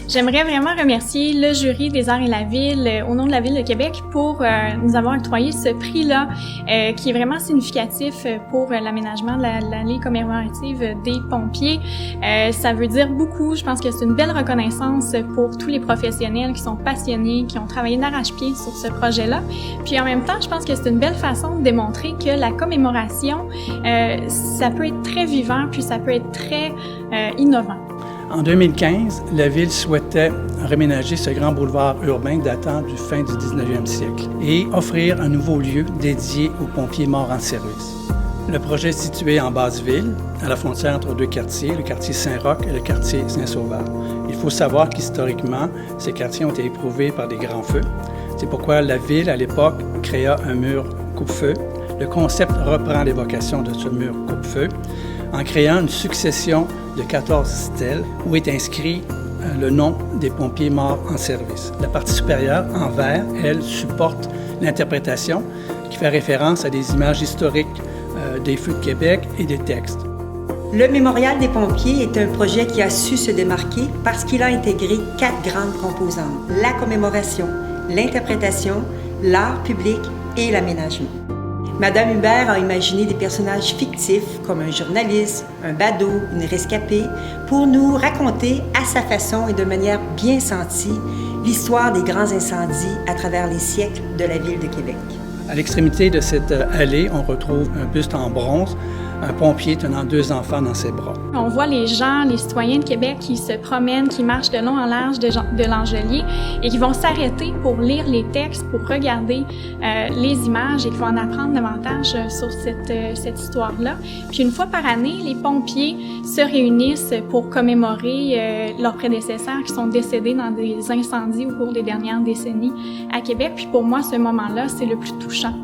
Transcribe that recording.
J'aimerais vraiment remercier le jury des Arts et la Ville au nom de la Ville de Québec pour nous avoir octroyé ce prix-là qui est vraiment significatif pour l'aménagement de l'allée commémorative des pompiers. Ça veut dire beaucoup. Je pense que c'est une belle reconnaissance pour tous les professionnels qui sont passionnés, qui ont travaillé d'arrache-pied sur ce projet-là. Puis en même temps, je pense que c'est une belle façon de démontrer que la commémoration, ça peut être très vivant, puis ça peut être très innovant. En 2015, la Ville souhaitait réménager ce grand boulevard urbain datant du fin du 19e siècle et offrir un nouveau lieu dédié aux pompiers morts en service. Le projet est situé en Basse-Ville, à la frontière entre deux quartiers, le quartier Saint-Roch et le quartier Saint-Sauveur. Il faut savoir qu'historiquement, ces quartiers ont été éprouvés par des grands feux. C'est pourquoi la Ville, à l'époque, créa un mur coupe-feu. Le concept reprend l'évocation de ce mur coupe-feu en créant une succession de 14 stèles où est inscrit le nom des pompiers morts en service. La partie supérieure, en vert, elle, supporte l'interprétation qui fait référence à des images historiques des feux de Québec et des textes. Le Mémorial des pompiers est un projet qui a su se démarquer parce qu'il a intégré 4 grandes composantes: la commémoration, l'interprétation, l'art public et l'aménagement. Madame Hubert a imaginé des personnages fictifs comme un journaliste, un badaud, une rescapée, pour nous raconter à sa façon et de manière bien sentie l'histoire des grands incendies à travers les siècles de la Ville de Québec. À l'extrémité de cette allée, on retrouve un buste en bronze, un pompier tenant 2 enfants dans ses bras. On voit les gens, les citoyens de Québec qui se promènent, qui marchent de long en large de l'Angelier et qui vont s'arrêter pour lire les textes, pour regarder les images et qui vont en apprendre davantage sur cette histoire-là. Puis une fois par année, les pompiers se réunissent pour commémorer leurs prédécesseurs qui sont décédés dans des incendies au cours des dernières décennies à Québec. Puis pour moi, ce moment-là, c'est le plus touchant.